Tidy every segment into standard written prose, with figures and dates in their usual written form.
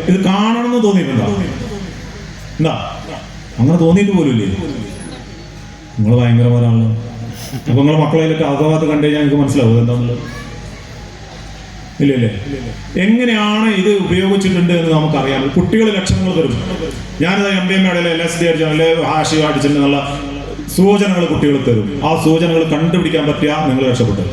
ഇത് കാണണമെന്ന് തോന്നിയിട്ടുണ്ടോ? എന്താ അങ്ങനെ തോന്നിയിട്ട് പോലും ഇല്ലേ? നിങ്ങൾ ഭയങ്കരമാരാണല്ലോ. അപ്പൊ നിങ്ങളെ മക്കളെയൊക്കെ അകഭാഗത്ത് കണ്ടു കഴിഞ്ഞാൽ നിങ്ങൾക്ക് മനസ്സിലാവും എന്താണുള്ളത്. ഇല്ലല്ലേ? എങ്ങനെയാണ് ഇത് ഉപയോഗിച്ചിട്ടുണ്ട് എന്ന് നമുക്കറിയാം. കുട്ടികൾ ലക്ഷണങ്ങൾ തരും. ഞാനിത് MDMA LSD അടിച്ച അല്ലെ ഹാഷി അടിച്ചിട്ടുള്ള സൂചനകൾ കുട്ടികൾ തരും. ആ സൂചനകൾ കണ്ടുപിടിക്കാൻ പറ്റിയ നിങ്ങൾ രക്ഷപ്പെട്ടു.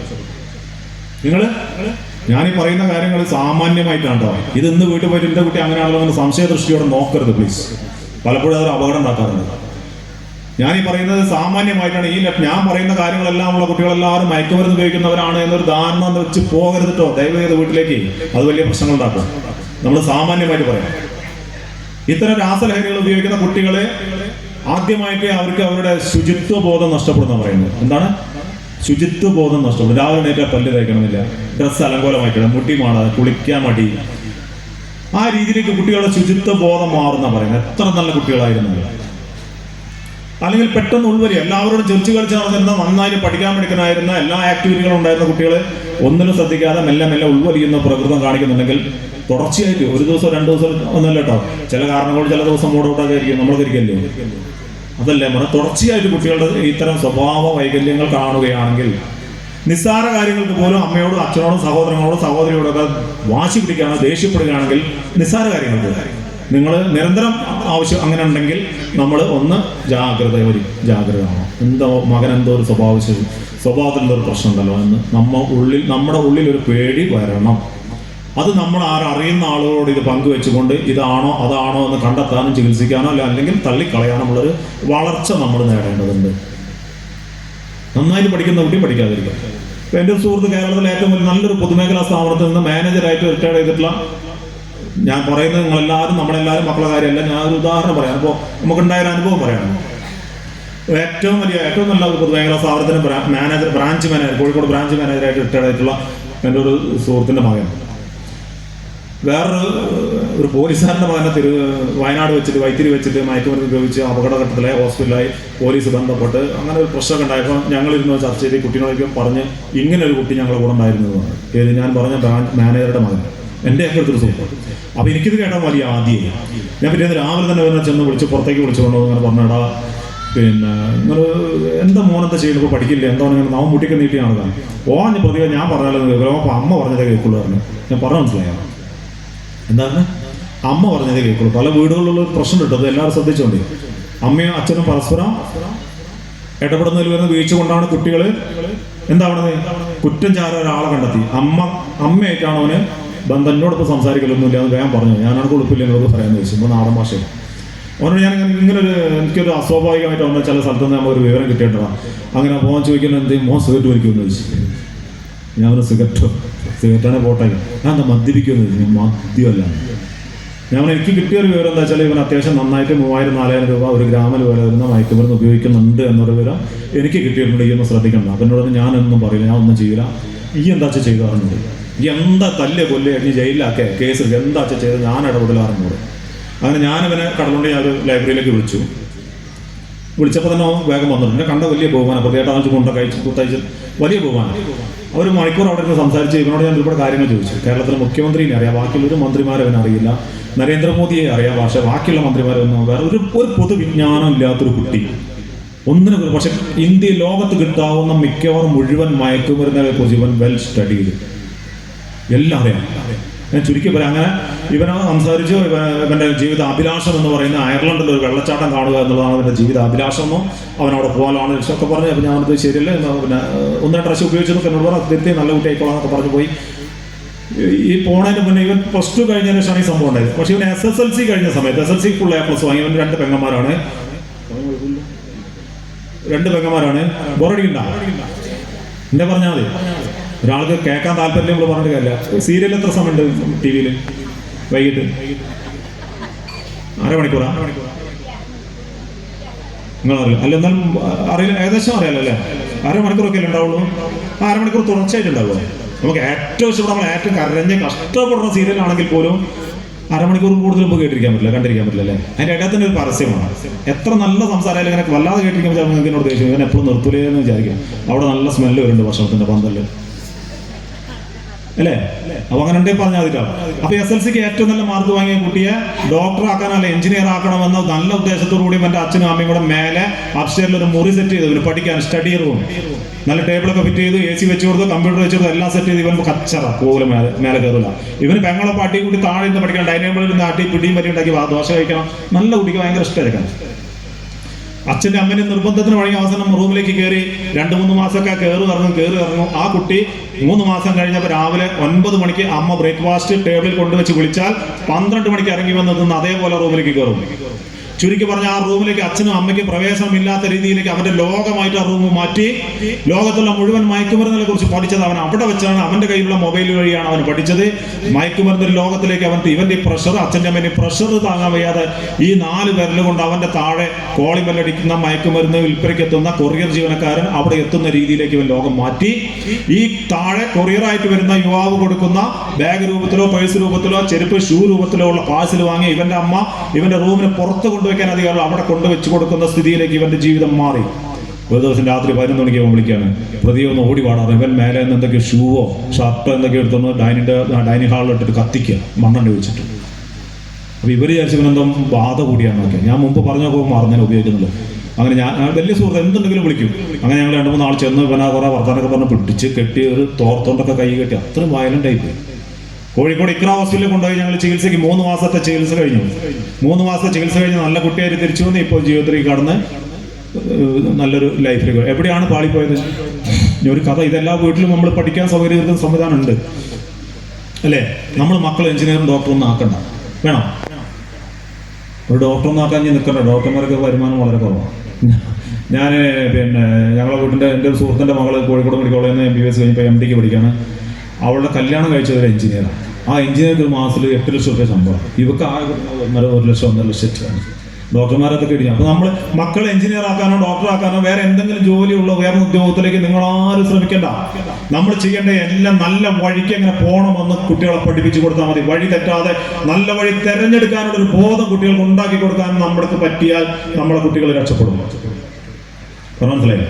ഞാനീ പറയുന്ന കാര്യങ്ങൾ സാമാന്യമായിട്ടാണ്. ഇത് ഇന്ന് വീട്ടിൽ പോയിട്ട് എൻ്റെ കുട്ടി അങ്ങനെയാണല്ലോ എന്ന് സംശയദൃഷ്ടിയോടെ നോക്കരുത് പ്ലീസ്. പലപ്പോഴും അതൊരു അപകടം ഉണ്ടാക്കാറുണ്ട്. ഞാനീ പറയുന്നത് സാമാന്യമായിട്ടാണ്. ഞാൻ പറയുന്ന കാര്യങ്ങളെല്ലാം ഉള്ള കുട്ടികളെല്ലാവരും മയക്കുമരുന്ന് ഉപയോഗിക്കുന്നവരാണ് എന്നൊരു ധാരണ വെച്ച് പോകരുതട്ടോ. ദയവ് ചെയ്ത് വീട്ടിലേക്ക് അത് വലിയ പ്രശ്നങ്ങൾ ഉണ്ടാക്കും. നമ്മൾ സാമാന്യമായിട്ട് പറയാം. ഇത്തരം രാസലഹരികൾ ഉപയോഗിക്കുന്ന കുട്ടികളെ ആദ്യമായിട്ട് അവർക്ക് അവരുടെ ശുചിത്വ ബോധം നഷ്ടപ്പെടുന്ന പറയുന്നത്. എന്താണ് ശുചിത്വ ബോധം നഷ്ടപ്പെടും? രാവിലെ നേരിട്ട് പല്ല് തയ്ക്കണമെന്നില്ല, ഡ്രസ്സ് അലങ്കോലമായിട്ടില്ല, മുട്ടി മാടാതെ, കുളിക്കാൻ മടി, ആ രീതിയിലേക്ക് കുട്ടികളുടെ ശുചിത്വ ബോധം മാറുന്ന പറയുന്നത്. എത്ര നല്ല കുട്ടികളായിരുന്നു. അല്ലെങ്കിൽ പെട്ടെന്ന് ഉൾവരി എല്ലാവരോടും ചെറിച്ച് കളിച്ച് നടന്നിരുന്ന, നന്നായിട്ട് പഠിക്കാൻ പഠിക്കാനായിരുന്ന, എല്ലാ ആക്ടിവിറ്റികളും ഉണ്ടായിരുന്ന കുട്ടികൾ ഒന്നിനും ശ്രദ്ധിക്കാതെ മെല്ലെ മെല്ലെ ഉൾവലിയുന്ന പ്രകൃതം കാണിക്കുന്നുണ്ടെങ്കിൽ തുടർച്ചയായിട്ട് ഒരു ദിവസം 2 ദിവസം ഒന്നല്ല കേട്ടോ, ചില കാരണങ്ങൾ ചില ദിവസം മൂടൗട്ടൊക്കെ ആയിരിക്കും, നമ്മൾ ധരിക്കല്ലേ. അതല്ലേ തുടർച്ചയായിട്ട് കുട്ടികളുടെ ഇത്തരം സ്വഭാവ വൈകല്യങ്ങൾ കാണുകയാണെങ്കിൽ നിസ്സാര കാര്യങ്ങൾക്ക് പോലും അമ്മയോടും അച്ഛനോടും സഹോദരങ്ങളോടും സഹോദരിയോടൊക്കെ വാശി പിടിക്കുകയാണ്, ദേഷ്യപ്പെടുകയാണെങ്കിൽ നിസ്സാര കാര്യങ്ങൾക്ക് നിങ്ങൾ നിരന്തരം ആവശ്യം അങ്ങനെ ഉണ്ടെങ്കിൽ നമ്മൾ ഒന്ന് ജാഗ്രതയാണോ. എന്തോ മകൻ എന്തോ ഒരു സ്വഭാവത്തിൽ എന്തോ ഒരു പ്രശ്നം ഉണ്ടല്ലോ എന്ന് നമ്മുടെ ഉള്ളിൽ ഒരു പേടി വരണം. അത് നമ്മൾ അറിയുന്ന ആളുകളോട് ഇത് പങ്കുവെച്ചുകൊണ്ട് ഇതാണോ അതാണോ എന്ന് കണ്ടെത്താനും ചികിത്സിക്കാനോ അല്ലെങ്കിൽ തള്ളിക്കളയാനോ ഉള്ളൊരു വളർച്ച നമ്മൾ നേടേണ്ടതുണ്ട്. നന്നായിട്ട് പഠിക്കുന്ന കുട്ടി പഠിക്കാതിരിക്കുക. ഇപ്പം എൻ്റെ ഒരു സുഹൃത്ത് കേരളത്തിലെ ഏറ്റവും വലിയ നല്ലൊരു പൊതുമേഖലാ സ്ഥാപനത്തിൽ നിന്ന് മാനേജറായിട്ട് റിട്ടയർഡ് ചെയ്തിട്ടുള്ള, ഞാൻ പറയുന്നത് നിങ്ങളെല്ലാവരും നമ്മളെല്ലാവരും മക്കളുടെ കാര്യമല്ല, ഞാനൊരു ഉദാഹരണം പറയാം. അപ്പോൾ നമുക്കുണ്ടായ ഒരു അനുഭവം പറയാം. ഏറ്റവും നല്ല ഒരു പൊതുമേഖലാ സ്ഥാപനത്തിന് ബ്രാഞ്ച് മാനേജർ, കോഴിക്കോട് ബ്രാഞ്ച് മാനേജറായിട്ട് റിട്ടയർഡ് ആയിട്ടുള്ള എൻ്റെ ഒരു സുഹൃത്തിൻ്റെ മകൻ വേറൊരു പോലീസുകാരൻ്റെ മകനെ വയനാട് വെച്ചിട്ട് വൈത്തിരി വെച്ചിട്ട് മയക്കുമരുന്ന് ഉപയോഗിച്ച് അപകടഘട്ടത്തിലെ ഹോസ്പിറ്റലായി പോലീസ് ബന്ധപ്പെട്ട് അങ്ങനെ ഒരു പ്രശ്നമൊക്കെ ഉണ്ടായപ്പോൾ ഞങ്ങളിരുന്ന് ചർച്ച ചെയ്ത് കുട്ടികളൊക്കെ പറഞ്ഞ് ഇങ്ങനെ ഒരു കുട്ടി ഞങ്ങളുടെ കൂടെ ഉണ്ടായിരുന്നതാണ്. ഏത് ഞാൻ പറഞ്ഞ ബ്രാഞ്ച് മാനേജറുടെ മകൻ എൻ്റെ അടുത്തൊരു സുഹൃത്ത്. അപ്പോൾ എനിക്കിത് കേട്ടാൽ വലിയ ആദ്യം ഞാൻ പിന്നെ രാവിലെ തന്നെ ഇവനെ ചെന്ന് പുറത്തേക്ക് വിളിച്ചുകൊണ്ടോ അങ്ങനെ പറഞ്ഞിടാ, പിന്നെ നിങ്ങൾ എന്താ മോനെന്താ ചെയ്യുന്നത്, പഠിക്കില്ല, എന്താണ് ഇങ്ങനെ നാവും മുട്ടിക്ക് നീട്ടിയാണ് കാണുക. ഓഞ്ഞ് പ്രതിഭ ഞാൻ പറഞ്ഞാലും അപ്പോൾ അമ്മ പറഞ്ഞതേ കേൾക്കുള്ളൂ പറഞ്ഞു. ഞാൻ പറഞ്ഞു മനസ്സിലായോ എന്താണ്? അമ്മ പറഞ്ഞതേ കേൾക്കുള്ളൂ. പല വീടുകളിലുള്ള പ്രശ്നം കിട്ടുന്നത് എല്ലാവരും ശ്രദ്ധിച്ചുകൊണ്ട് അമ്മയും അച്ഛനും പരസ്പരം ഇടപെടുന്നതിൽ വരുന്ന വീഴ്ച കൊണ്ടാണ് കുട്ടികൾ എന്താവണത്, കുറ്റം ചാര ഒരാളെ കണ്ടെത്തി അമ്മയായിട്ടാണ് അവന് ബന്ധം. എന്നോടൊപ്പം സംസാരിക്കലൊന്നുമില്ല എന്ന് വേഗം പറഞ്ഞു. ഞാനാണ് കുഴപ്പമില്ല എന്നോട് പറയാമെന്ന് ചോദിച്ചു. ഇപ്പോൾ നാടൻ ഭാഷയിൽ അവനോട് ഞാൻ എനിക്കൊരു അസ്വാഭാവികമായിട്ട് വന്ന ചില സ്ഥലത്ത് നിന്ന് നമ്മൾ ഒരു വിവരം കിട്ടിയിട്ടാണ്. അങ്ങനെ മോൻ ചോദിക്കുന്നത് എന്ത്, മോൻ സിഗരറ്റ് വലിക്കുമെന്ന് ചോദിച്ചു. ഞാൻ ഒരു സിഗരറ്റാണ് പോട്ടെ, ഞാൻ എന്താ മദ്യപിക്കുമെന്ന് ചോദിച്ചു. മദ്യമല്ല. എനിക്ക് കിട്ടിയൊരു വിവരം എന്താ വെച്ചാൽ ഇവൻ അത്യാവശ്യം നന്നായിട്ട് 3000-4000 രൂപ ഒരു ഗ്രാമിൽ വില വരുന്ന മയക്കുമരുന്ന് ഉപയോഗിക്കുന്നുണ്ട് എന്നൊരു വിവരം എനിക്ക് കിട്ടിയിട്ടുണ്ട്. ഈ ഒന്ന് ശ്രദ്ധിക്കണ്ട. അപ്പം എന്നോട് ഞാനൊന്നും പറയില്ല, ഞാൻ ഒന്നും ചെയ്യില്ല, ഈ എന്താ ചെയ്തു പറഞ്ഞത്, ഈ എന്താ തല്ല് കൊല്ല് ഈ ജയിലിലാക്കെ കേസ് എന്താ ചെയ്ത് ഞാൻ ഇടപെടലാറുണ്ട്. അങ്ങനെ ഞാനവനെ കടലുകൊണ്ട് ഞാൻ ഒരു ലൈബ്രറിയിലേക്ക് വിളിച്ചപ്പോൾ തന്നെ വേഗം വന്നിട്ടുണ്ട്. എന്നെ കണ്ട വലിയ ബഹുമാനം, പ്രതിയായിട്ട് കൊണ്ടൊക്കെ കുത്തയച്ച് വലിയ ബഹുമാനം. ഒരു മണിക്കൂർ അവിടെ നിന്ന് സംസാരിച്ച് ഇവനോട് ഞാൻ ഒരുപാട് കാര്യങ്ങൾ ചോദിച്ചു. കേരളത്തിലെ മുഖ്യമന്ത്രിനെ അറിയാം, ബാക്കിയുള്ളൊരു മന്ത്രിമാരെ അവൻ അറിയില്ല. നരേന്ദ്രമോദിയെ അറിയാം, പക്ഷേ ബാക്കിയുള്ള മന്ത്രിമാരൊന്നും വേറെ ഒരു പൊതുവിജ്ഞാനം ഇല്ലാത്തൊരു കുട്ടി ഒന്നിനും. പക്ഷെ ഇന്ത്യ ലോകത്ത് കിട്ടാവുന്ന മിക്കവാറും മുഴുവൻ മയക്കുമരുന്നിനെ കുറിച്ച് ഇവൻ വെൽ സ്റ്റഡി ചെയ്തു, എല്ലാം അറിയാം. ഞാൻ ചുരുക്കി പറയാം. അങ്ങനെ ഇവനെ സംസാരിച്ചു. ഇവൻ്റെ ജീവിത അഭിലാഷം എന്ന് പറയുന്ന അയർലൻഡിൽ ഒരു വെള്ളച്ചാട്ടം കാണുക എന്നുള്ളതാണ് ഇവൻ്റെ ജീവിത അഭിലാഷം എന്നും അവനവിടെ പോകാനാണ് ഇഷ്ടമൊക്കെ പറഞ്ഞു. അപ്പോൾ ഞാനത് ശരിയല്ലേ, പിന്നെ 1-2 പ്രാവശ്യം ഉപയോഗിച്ചെന്നൊക്കെ എന്നോട് പറഞ്ഞു. തിരുത്തി നല്ല കുട്ടിയായിക്കോളാന്നൊക്കെ പറഞ്ഞു പോയി. ഈ പോണതിന് മുന്നേ ഇവൻ +2 കഴിഞ്ഞതിന് ശേഷമാണ് ഈ സംഭവം ഉണ്ടായത്. പക്ഷേ ഇവൻ SSLC കഴിഞ്ഞ സമയത്ത് SSLC ഫുൾ A+ വാങ്ങി. ഇവൻ 2 പെങ്ങന്മാരാണ്. ബോറടിക്കണ്ട എന്താ പറഞ്ഞാൽ മതി. ഒരാൾക്ക് കേൾക്കാൻ താല്പര്യം നമ്മൾ പറഞ്ഞിട്ട് കാര്യമില്ല. സീരിയൽ എത്ര സമയമുണ്ട് TV യിൽ? വൈകിട്ട് അരമണിക്കൂറാ? നിങ്ങളറിയില്ല അല്ല, എന്നാലും അറിയില്ല, ഏകദേശം അറിയാലോ അല്ലേ? അരമണിക്കൂറൊക്കെ അല്ലേ ഉണ്ടാവുള്ളൂ. ആ അരമണിക്കൂർ തുടർച്ചയായിട്ടുണ്ടാവുക. നമുക്ക് ഏറ്റവും ഇഷ്ടം, നമ്മൾ ഏറ്റവും കരഞ്ഞ് കഷ്ടപ്പെടുന്ന സീരിയലാണെങ്കിൽ പോലും അരമണിക്കൂർ കൂടുതൽ നമുക്ക് കണ്ടിരിക്കാൻ പറ്റില്ല അല്ലേ? അതിൻ്റെ ഇടത്തിന് ഒരു പരസ്യമാണ്. എത്ര നല്ല സംസാരം ഇങ്ങനെ വല്ലാതെ കേട്ടിരിക്കാൻ പറ്റാൽ നിങ്ങൾക്ക് എന്നോട് ദേഷ്യം, ഇങ്ങനെ എപ്പോഴും നിർത്തൂലേ എന്ന് വിചാരിക്കും. അവിടെ നല്ല സ്മെല്ല് വരുന്നുണ്ട് ഭക്ഷണത്തിൻ്റെ പന്തല്. അല്ലേ? അപ്പൊ അങ്ങനെ ഉണ്ടെങ്കിൽ പറഞ്ഞാൽ മതിട്ടോ. അപ്പൊ SLCക്ക് ഏറ്റവും നല്ല മാർക്ക് വാങ്ങിയ കുട്ടിയെ ഡോക്ടർ ആക്കാനല്ല എഞ്ചിനീയർ ആക്കണമെന്ന നല്ല ഉദ്ദേശത്തോടു കൂടി എന്റെ അച്ഛനും അമ്മയും കൂടെ മേലെ അപ്സ്റ്റേറിൽ ഒരു മുറി സെറ്റ് ചെയ്തു, ഇവന് പഠിക്കാൻ സ്റ്റഡി റൂം, നല്ല ടേബിളൊക്കെ ഫിറ്റ് ചെയ്തു, AC വെച്ച് കൊടുത്തു, കമ്പ്യൂട്ടർ വെച്ച് കൊടുത്തു, എല്ലാം സെറ്റ് ചെയ്ത്. ഇവൻ കച്ചറ പോലും മേലെ കയറില്ല. ഇവന് പെങ്ങളെ പാട്ടി കൂടി താഴെ നിന്ന് പഠിക്കണം, ഡൈനിങ് ടേബിളിൽ നിന്ന് ആട്ടി പിടിയും പറ്റി ഉണ്ടാക്കി ദോശ കഴിക്കണം. നല്ല കുട്ടിക്ക് ഭയങ്കര ഇഷ്ടമായിരിക്കണം. അച്ഛൻ്റെ അമ്മേൻ്റെ നിർബന്ധത്തിന് വഴങ്ങി അവസാനം റൂമിലേക്ക് കയറി 2-3 മാസമൊക്കെ കയറി ഇറങ്ങും. ആ കുട്ടി 3 മാസം കഴിഞ്ഞപ്പോൾ രാവിലെ 9 മണിക്ക് അമ്മ ബ്രേക്ക്ഫാസ്റ്റ് ടേബിളിൽ കൊണ്ടുവച്ച് വിളിച്ചാൽ 12 മണിക്ക് ഇറങ്ങി വന്ന് നിന്ന് അതേപോലെ റൂമിലേക്ക് കയറും. ചുരുക്കി പറഞ്ഞ ആ റൂമിലേക്ക് അച്ഛനും അമ്മയ്ക്കും പ്രവേശനമില്ലാത്ത രീതിയിലേക്ക് അവന്റെ ലോകമായിട്ട് ആ റൂം മാറ്റി. ലോകത്തുള്ള മുഴുവൻ മയക്കുമരുന്നിനെ കുറിച്ച് പഠിച്ചത് അവൻ അവിടെ വെച്ചാണ്. അവന്റെ കയ്യിലുള്ള മൊബൈൽ വഴിയാണ് അവൻ പഠിച്ചത്. മയക്കുമരുന്നിന്റെ ലോകത്തിലേക്ക് ഇവന്റെ പ്രഷർ, അച്ഛൻ്റെ അമ്മേന്റെ പ്രഷർ താങ്ങാൻ വയ്യാതെ ഈ 4 വിരൽ കൊണ്ട് അവന്റെ താഴെ കോളി ബെല്ലടിക്കുന്ന മയക്കുമരുന്ന് വിൽപ്പനയ്ക്ക് എത്തുന്ന കൊറിയർ ജീവനക്കാരൻ അവിടെ എത്തുന്ന രീതിയിലേക്ക് ഇവൻ ലോകം മാറ്റി. ഈ താഴെ കൊറിയറായിട്ട് വരുന്ന യുവാവ് കൊടുക്കുന്ന ബാഗ് രൂപത്തിലോ പേഴ്സ് രൂപത്തിലോ ചെരുപ്പ് ഷൂ രൂപത്തിലോ ഉള്ള പാഴ്സൽ വാങ്ങി ഇവന്റെ അമ്മ ഇവന്റെ റൂമിന് പുറത്ത് കൊണ്ടുവയ്ക്കാൻ അധികാരം അവിടെ കൊണ്ടുവച്ച് കൊടുക്കുന്ന സ്ഥിതിയിലേക്ക് ഇവന്റെ ജീവിതം മാറി. ഒരു ദിവസം രാത്രി 11 മണിക്ക് അവൻ വിളിക്കാണ്, പ്രതിയെ ഒന്ന് ഓടി പാടാറ്. ഇവൻ മേലെ നിന്ന് എന്തൊക്കെയോ ഷൂവോ ഷർട്ടോ എന്തൊക്കെയോ എടുത്തൊന്ന് ഡൈനിങ് ഹാളിൽ ഇട്ടിട്ട് കത്തിക്കുക, മണ്ണെണ്ണ ഒഴിച്ചിട്ട്. അപ്പൊ ഇവർ വിചാരിച്ചു ഇവനെന്തോ ബാധ കൂടിയാണ് നോക്കിയാൽ. ഞാൻ മുമ്പ് പറഞ്ഞപ്പോൾ മറന്നതിനെ ഉപയോഗിക്കുന്നുള്ളൂ. അങ്ങനെ ഞാൻ വലിയ സുഹൃത്ത് എന്തുണ്ടെങ്കിലും വിളിക്കും. അങ്ങനെ ഞങ്ങൾ 2-3 ആൾ ചെന്ന് ഇവനെ കുറെ വർത്താനൊക്കെ പറഞ്ഞ് പിടിച്ച് കെട്ടി ഒരു തോർത്തൊണ്ടൊക്കെ കൈ കെട്ടി അത്രയും വയലന്റ് ആയിപ്പോയി. കോഴിക്കോട് ഇക്ര ഹോസ്പിറ്റലിൽ കൊണ്ടുപോയി ഞങ്ങൾ ചികിത്സയ്ക്ക് 3 മാസത്തെ ചികിത്സ കഴിഞ്ഞു. 3 മാസത്തെ ചികിത്സ കഴിഞ്ഞ് നല്ല കുട്ടിയായിട്ട് തിരിച്ചു വന്ന് ഇപ്പോൾ ജീവിതത്തിലേക്ക് കടന്ന് നല്ലൊരു ലൈഫിലേക്ക്. എവിടെയാണ് പാളിപ്പോയത്? ഒരു കഥ. ഇതെല്ലാ വീട്ടിലും നമ്മൾ പഠിക്കാൻ സൗകര്യം സംവിധാനം ഉണ്ട് അല്ലേ? നമ്മൾ മക്കൾ എഞ്ചിനീയറും ഡോക്ടറൊന്നും ആക്കണ്ട. വേണം ഒരു ഡോക്ടറൊന്നും ആക്കാൻ നിൽക്കണ്ട. ഡോക്ടർമാർക്ക് വരുമാനം വളരെ കുറവാണ്. ഞാൻ ഞങ്ങളെ വീട്ടിൻ്റെ എൻ്റെ ഒരു സുഹൃത്തിൻ്റെ മകള് കോഴിക്കോട് മെഡിക്കൽ കോളേജിൽ നിന്ന് MBBS കഴിഞ്ഞപ്പോൾ MDക്ക് പഠിക്കുകയാണ്. അവളുടെ കല്യാണം കഴിച്ചത് ഒരു എഞ്ചിനീയറാണ്. ആ എഞ്ചിനീയർക്ക് ഒരു മാസത്തിൽ 8 ലക്ഷം രൂപ ശമ്പളം. ഇവർക്ക് ആ 1 ലക്ഷം 1.5 ലക്ഷം ഡോക്ടർമാരൊക്കെ ഇടിഞ്ഞു. അപ്പൊ നമ്മൾ മക്കളെ എഞ്ചിനീയർ ആക്കാനോ ഡോക്ടർ ആക്കാനോ വേറെ എന്തെങ്കിലും ജോലിയുള്ള ഉയർന്ന ഉദ്യോഗത്തിലേക്ക് നിങ്ങൾ ആരും ശ്രമിക്കേണ്ട. നമ്മൾ ചെയ്യേണ്ട എല്ലാം നല്ല വഴിക്ക് എങ്ങനെ പോകണമെന്ന് കുട്ടികളെ പഠിപ്പിച്ചു കൊടുത്താൽ മതി. വഴി തെറ്റാതെ നല്ല വഴി തെരഞ്ഞെടുക്കാനുള്ള ഒരു ബോധം കുട്ടികൾക്ക് ഉണ്ടാക്കി കൊടുക്കാൻ നമ്മൾക്ക് പറ്റിയാൽ നമ്മളെ കുട്ടികൾ രക്ഷപ്പെടും. മനസ്സിലായി?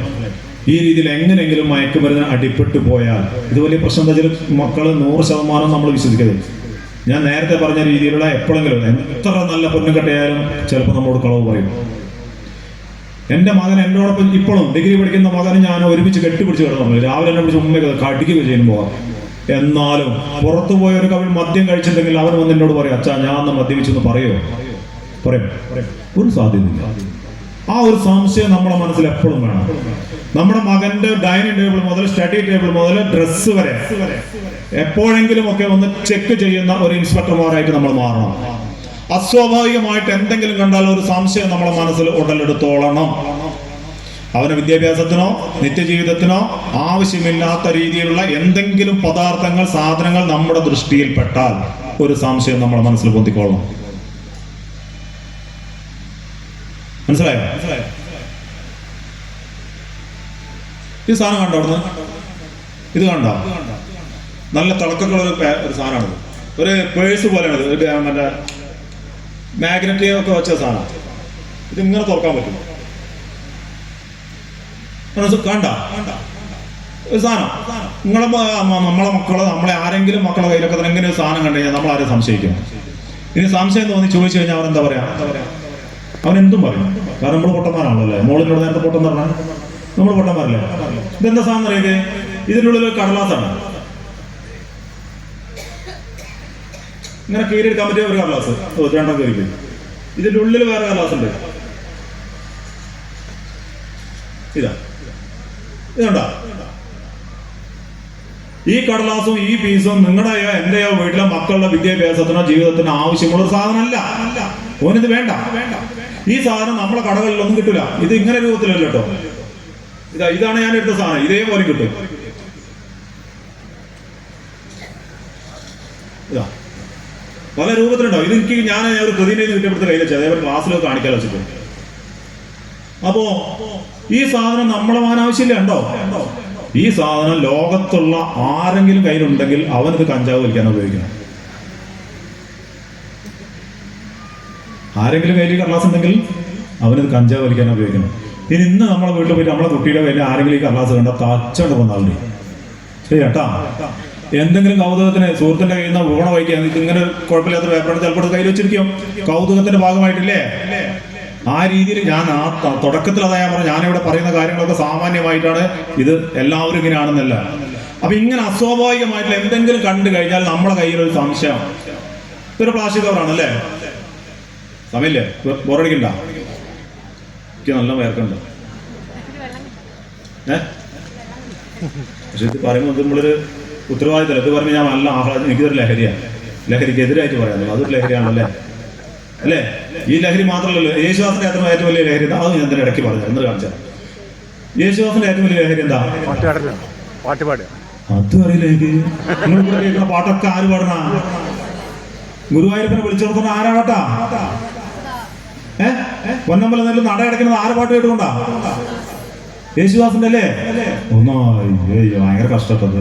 ഈ രീതിയിൽ എങ്ങനെയെങ്കിലും മയക്കുമരുന്ന് അടിപ്പെട്ടു പോയാൽ ഇത് വലിയ പ്രശ്നം. എന്താ വെച്ചാൽ മക്കൾ 100% നമ്മൾ വിശ്വസിക്കരുത്. ഞാൻ നേരത്തെ പറഞ്ഞ രീതിയിലുള്ള എപ്പോഴെങ്കിലും എത്ര നല്ല പൊന്നുകെട്ടയാലും ചിലപ്പോൾ നമ്മോട് കളവ് പറയും. എൻ്റെ മകൻ എന്നോടൊപ്പം ഇപ്പോഴും ഡിഗ്രി പഠിക്കുന്ന മകനും ഞാൻ ഒരുമിച്ച് കെട്ടിപ്പിടിച്ച് കിടന്നു. രാവിലെ എന്നെ പിടിച്ച് ഉമ്മ കടിക്കുക ചെയ്യുമ്പോൾ എന്നാലും പുറത്തു പോയ ഒരു കവിൾ മദ്യം കഴിച്ചിട്ടുണ്ടെങ്കിൽ അവൻ വന്ന് എന്നോട് പറയും, അച്ഛാ ഞാൻ അന്ന് മദ്യപിച്ചെന്ന് പറയോ? പറയും. ഒരു സാധ്യതയില്ല. ആ ഒരു സംശയം നമ്മുടെ മനസ്സിൽ എപ്പോഴും വേണം. നമ്മുടെ മകന്റെ ഡൈനിങ് ടേബിൾ മുതൽ സ്റ്റഡി ടേബിൾ മുതൽ ഡ്രസ്സ് വരെ എപ്പോഴെങ്കിലും ഒക്കെ ഒന്ന് ചെക്ക് ചെയ്യുന്ന ഒരു ഇൻസ്പെക്ടർമാരായിട്ട് നമ്മൾ മാറണം. അസ്വാഭാവികമായിട്ട് എന്തെങ്കിലും കണ്ടാൽ ഒരു സംശയം നമ്മുടെ മനസ്സിൽ ഉടലെടുത്തോളണം. അവന് വിദ്യാഭ്യാസത്തിനോ നിത്യജീവിതത്തിനോ ആവശ്യമില്ലാത്ത രീതിയിലുള്ള എന്തെങ്കിലും പദാർത്ഥങ്ങൾ, സാധനങ്ങൾ നമ്മുടെ ദൃഷ്ടിയിൽപ്പെട്ടാൽ ഒരു സംശയം നമ്മുടെ മനസ്സിൽ പൊന്തിക്കൊള്ളണം. മനസ്സിലായോ? ഈ സാധനം കണ്ടോ? അവിടുന്ന് ഇത് കണ്ടോ? നല്ല തിളക്കമുള്ള ഒരു സാധനമാണ്. ഒരു പേഴ്സ് പോലെയാണ്. മറ്റേ മാഗ്നറ്റ് ഒക്കെ വെച്ച സാധനം. ഇതിങ്ങനെ തുറക്കാൻ പറ്റും. കണ്ട ഒരു സാധനം. നമ്മളെ മക്കള്, നമ്മളെ ആരെങ്കിലും മക്കളെ കയ്യിലൊക്കെ തന്നെ എങ്ങനെ ഒരു സാധനം കണ്ടു കഴിഞ്ഞാൽ നമ്മൾ ആരും സംശയിക്കും. ഇനി സംശയം തോന്നി ചോദിച്ചു കഴിഞ്ഞാൽ അവൻ എന്താ പറയാ? അവൻ എന്തും പറയും. കാരണം നമ്മൾ പൊട്ടന്മാരാണല്ലോ അല്ലേ? മോളിനോട് നേരത്തെ പൊട്ടെന്ന് പറഞ്ഞാൽ നമ്മൾ പൊട്ടന്മാരല്ലേ? ഇതെന്താ സാധനം അറിയത്? ഇതിനുള്ളിൽ ഒരു കടലാസാണ്. ഇങ്ങനെ കീറിയെടുക്കാൻ പറ്റിയ ഒരു കടലാസ്. 2 കീറിക്ക്. ഇതിന്റെ ഉള്ളിൽ വേറെ കടലാസ് ഉണ്ട്. ഇതുണ്ടോ? ഈ കടലാസും ഈ പീസും നിങ്ങളുടെയോ എന്റെയോ വീട്ടിലെ മക്കളുടെ വിദ്യാഭ്യാസത്തിനോ ജീവിതത്തിനോ ആവശ്യമുള്ള ഒരു സാധനമല്ല. ഓനിത് വേണ്ട. ഈ സാധനം നമ്മളെ കടകളിലൊന്നും കിട്ടില്ല. ഇത് ഇങ്ങനെ രൂപത്തിലല്ല കേട്ടോ. ഇതാണ് ഞാൻ എടുത്ത സാധനം. ഇതേപോലെ കിട്ടും. ഇതാ പല രൂപത്തിലുണ്ടാവും. ഇത് എനിക്ക് ഞാൻ ഒരു പ്രതിനിധി കുറ്റപ്പെടുത്ത കയ്യിൽ വെച്ചാൽ അതേപോലെ ക്ലാസ്സിലൊക്കെ കാണിക്കാൻ വെച്ചിട്ട്. അപ്പോ ഈ സാധനം നമ്മളെ വാൻ ആവശ്യമില്ല. ഉണ്ടോ? ഈ സാധനം ലോകത്തുള്ള ആരെങ്കിലും കയ്യിലുണ്ടെങ്കിൽ അവനിത് കഞ്ചാവ് വലിക്കാൻ ഉപയോഗിക്കണം. ആരെങ്കിലും കയ്യിൽ കടലാസ് ഉണ്ടെങ്കിൽ അവനിത് കഞ്ചാവ് വലിക്കാൻ ഉപയോഗിക്കണം. ഇനി ഇന്ന് നമ്മളെ വീട്ടിൽ പോയിട്ട് നമ്മളെ കുട്ടിയുടെ കയ്യിൽ ആരെങ്കിലും ഈ കടലാസ് കണ്ടാൽ തച്ചോണ്ട് പോകുന്ന ആളുണ്ട്. ശരി കേട്ടാ? എന്തെങ്കിലും കൗതുകത്തിന് സുഹൃത്തിന്റെ കയ്യിൽ നിന്ന് ഊണ വഹിക്കാൻ ഇങ്ങനെ കുഴപ്പമില്ലാത്ത പേപ്പറാണ് ചിലപ്പോൾ കയ്യിൽ വെച്ചിരിക്കും, കൗതുകത്തിന്റെ ഭാഗമായിട്ടില്ലേ. ആ രീതിയിൽ ഞാൻ ആ തുടക്കത്തിൽ അതാ ഞാൻ പറഞ്ഞു, ഞാനിവിടെ പറയുന്ന കാര്യങ്ങളൊക്കെ സാമാന്യമായിട്ടാണ്, ഇത് എല്ലാവരും ഇങ്ങനെയാണെന്നല്ല. അപ്പൊ ഇങ്ങനെ അസ്വാഭാവികമായിട്ടുള്ള എന്തെങ്കിലും കണ്ടു കഴിഞ്ഞാൽ നമ്മുടെ കയ്യിൽ ഒരു സംശയം, ഇതൊരു പ്ലാസ്റ്റിക് കവറാണ് അല്ലേ, സമയല്ലേ, ബോറടിക്കണ്ട, എനിക്ക് നല്ല വേർക്കുണ്ട്. പക്ഷെ ഇത് പറയുമ്പോൾ നമ്മളൊരു ഉത്തരവാദിത്തമല്ല. ഇത് പറയുമ്പോൾ ഞാൻ നല്ല ആഹ്ലാദം, എനിക്കിതൊരു ലഹരിയാണ്, ലഹരിക്ക് എതിരായിട്ട് പറയാനുള്ളത്, അതൊരു ലഹരിയാണല്ലേ അല്ലേ. ഈ ലഹരി മാത്രമല്ലല്ലോ, യേശുദാസിന്റെ ഏറ്റവും വലിയ ലഹരി എന്താ, അത് ഞാൻ തന്നെ ഇടയ്ക്ക് പറഞ്ഞു എന്ന് കാണിച്ചാൽ. യേശുദാസിന്റെ ഏറ്റവും വലിയ ലഹരി എന്താ? പാട്ട് പാടുക. അത് അറിയില്ല എനിക്ക്. നിങ്ങൾ ഇവിടെ കേൾക്കുന്ന പാട്ടൊക്കെ ആര് പാടണ? ഗുരുവായൂരപ്പനെ വിളിച്ചു കൊടുക്കുന്ന ആരാ പാട്ടാ? പൊന്നമ്പലം നെല്ല് നട അടയ്ക്കുന്നത് ആര് പാട്ട് കേട്ടുകൊണ്ടാ? യേശുദാസിന്റെ അല്ലേ? ഒന്നോ ഭയങ്കര കഷ്ടപ്പെട്ടത്.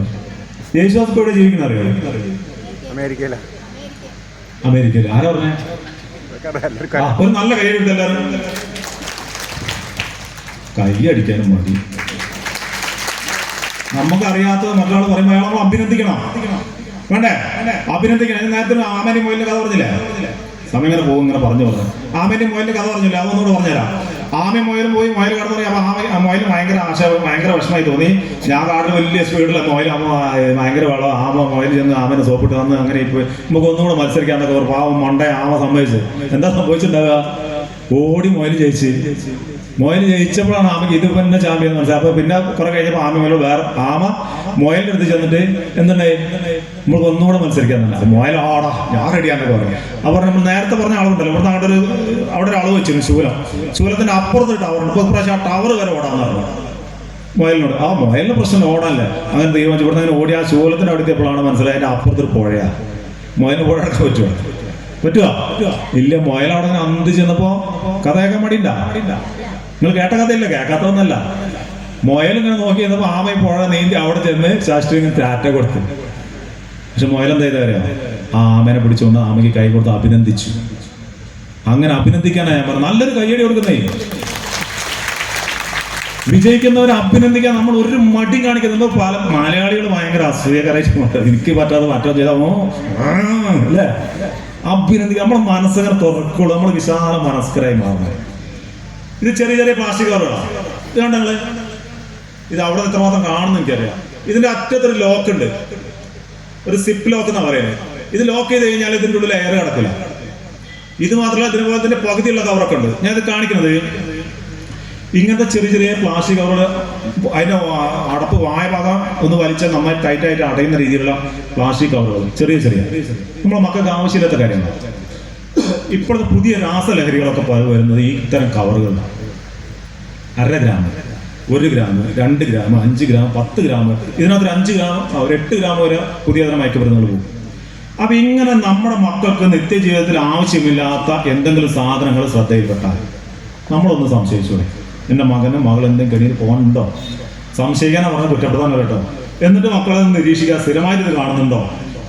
യേശുദാസ് ഇവിടെ ജീവിക്കുന്ന അറിയോ? അമേരിക്കയില്. ആരാ പറഞ്ഞേ? ഒരു നല്ല കൈ എടുത്ത് എല്ലാവരും കൈ അടിക്കാനും മതി. നമുക്കറിയാത്തത് മറ്റൊരാൾ പറയുമ്പോൾ അയാൾ നമ്മൾ അഭിനന്ദിക്കണം, വേണ്ടേ? അഭിനന്ദിക്കണം. നേരത്തെ ആമേന്റെ മൊയിലിന്റെ കഥ പറഞ്ഞില്ലേ? സമയം ഇങ്ങനെ പോകും, ഇങ്ങനെ പറഞ്ഞു. ആമേന്റെ മൊയിലിന്റെ കഥ പറഞ്ഞില്ല, അതൊന്നുകൂടെ പറഞ്ഞുതരാം. ആമയും മൊയിലും പോയി മൊയിൽ കടന്നു പറയാം. അപ്പൊ മൊയില് ഭയങ്കര വിഷമമായി തോന്നി. ഞാൻ കാട്ടിൽ വലിയ സ്പീഡില്ല, മൊയിൽ ഭയങ്കര വെള്ളം, മൊയിൽ ചെന്ന് ആമനെ സോപ്പിട്ട് വന്ന് അങ്ങനെ ഇപ്പൊ നമുക്ക് ഒന്നുകൂടെ മത്സരിക്കാന്നൊക്കെ പറഞ്ഞു. പാവം മണ്ടേ ആമ സമ്മതിച്ച്. എന്താ സംഭവിച്ചിട്ടുണ്ടാവുക? ഓടി മൊയിൽ ജയിച്ചപ്പോഴാണ് ആമയ്ക്ക് ഇത് പിന്നെ ചാമ്പ്യൻ മനസ്സിലായി. അപ്പൊ പിന്നെ കുറെ കഴിഞ്ഞപ്പോൾ ആമ മൊയലിന്റെ അടുത്ത് ചെന്നിട്ട് എന്തുണ്ടായി, നമ്മൾക്ക് ഒന്നുകൂടെ മത്സരിക്കാൻ തന്നെ. മൊയൽ ആടാ ഞാൻ റെഡിയാന്നൊക്കെ പറഞ്ഞു. അപ്പൊ നമ്മൾ നേരത്തെ പറഞ്ഞ അളവുണ്ടല്ലോ, ഇവിടുന്ന് അവിടെ ഒരു അളവ് വെച്ചിരുന്നു, ശൂലത്തിന്റെ അപ്പുറത്ത് ടവറുണ്ട്. ഇപ്പൊ പ്രാവശ്യം ആ ടവർ വരെ ഓടാന്ന് പറഞ്ഞു മൊയലിനോട്. ആ മൊയലിന് പ്രശ്നം ഓടാനല്ലേ, അങ്ങനെ തീരുമാനിച്ചു. ഇവിടുന്ന് അങ്ങനെ ഓടി ആ ശൂലത്തിന്റെ അടുത്തപ്പോഴാണ് മനസ്സിലായി അതിന്റെ അപ്പുറത്തൊരു പുഴയാ. മൊയലിന് പുഴ അടക്കാൻ പറ്റുമോ? ഇല്ല. മൊയലവിടെ അങ്ങനെ അന്ത് ചെന്നപ്പോ കഥ കേൾക്കാൻ മടിയില്ല. നിങ്ങൾ കേട്ട കഥയില്ല, കേൾക്കാത്തതൊന്നല്ല. മൊയൽ ഇങ്ങനെ നോക്കി ചെന്നപ്പോ ആമയും പുഴ നീന്തി അവിടെ ചെന്ന് ശാസ്ത്രീയ ടാറ്റ കൊടുത്തു. പക്ഷെ മൊയലെന്താ ചെയ്താ അറിയാം? ആ ആമേനെ പിടിച്ചുകൊണ്ട് ആമയ്ക്ക് കൈ കൊടുത്ത് അഭിനന്ദിച്ചു. അങ്ങനെ അഭിനന്ദിക്കാനാ ഞാൻ പറഞ്ഞു, നല്ലൊരു കയ്യടി കൊടുക്കുന്നേ. വിജയിക്കുന്നവരെ അഭിനന്ദിക്കാൻ നമ്മൾ ഒരു മടി കാണിക്കുന്നത്. പല മലയാളികൾ ഭയങ്കര അസൂയകരായിട്ട് എനിക്ക് പറ്റാതെ മറ്റോ ചെയ്താമോ അല്ലേ അഭിനന്ദിക്കാൻ. നമ്മുടെ മനസ്സിനെ തുറക്കുള്ളൂ, നമ്മൾ വിശാല മനസ്കരായി മാറുന്നത്. ഇത് ചെറിയ ചെറിയ പ്ലാസ്റ്റിക് കവറുകളാണ്. ഇത് കണ്ടങ്ങള്, ഇത് അവിടെ എത്രമാത്രം കാണുന്നു എനിക്കറിയാം. ഇതിന്റെ അറ്റത്തൊരു ലോക്ക് ഉണ്ട്, ഒരു സിപ്പ് ലോക്ക് എന്നാ പറയുന്നത്. ഇത് ലോക്ക് ചെയ്ത് കഴിഞ്ഞാൽ ഇതിൻ്റെ ഉള്ളിൽ എയർ കിടക്കില്ല. ഇത് മാത്രമല്ല, ഇതിനുപോലെ തന്നെ പകുതിയുള്ള കവറൊക്കെ ഉണ്ട്. ഞാൻ ഇത് കാണിക്കുന്നത് ഇങ്ങനത്തെ ചെറിയ ചെറിയ പ്ലാസ്റ്റിക് കവറുകൾ, അതിന്റെ അടപ്പ് വായ ഭാഗം ഒന്ന് വലിച്ചാൽ നന്നായി ടൈറ്റായിട്ട് അടയുന്ന രീതിയിലുള്ള പ്ലാസ്റ്റിക് കവറുകൾ, ചെറിയ നമ്മളെ മക്കൾക്ക് ആവശ്യമില്ലാത്ത കാര്യങ്ങൾ. ഇപ്പോഴത്തെ പുതിയ രാസലഹരികളൊക്കെ വരുന്നത് ഈ ഇത്തരം കവറുകളാണ്. 1/2 gram, 1 gram, 2 gram, 5 gram, 10 gram, ഇതിനകത്ത് 5 ഗ്രാം, 8 ഗ്രാം വരെ പുതിയ തരം മയക്കുമരുന്നുകൾ പോകും. അപ്പൊ ഇങ്ങനെ നമ്മുടെ മക്കൾക്ക് നിത്യജീവിതത്തിൽ ആവശ്യമില്ലാത്ത എന്തെങ്കിലും സാധനങ്ങൾ ശ്രദ്ധയിൽപ്പെട്ടാൽ നമ്മളൊന്ന് സംശയിച്ചൂടെ, എൻ്റെ മകനും മകൾ എന്തെങ്കിലും കെണിയിൽ പോകാനുണ്ടോ? സംശയിക്കാനാണ് പറഞ്ഞാൽ കുറ്റപ്പെടുത്താൻ കേട്ടോ. എന്നിട്ട് മക്കളെ നിരീക്ഷിക്കാൻ, സ്ഥിരമായിട്ട് ഇത്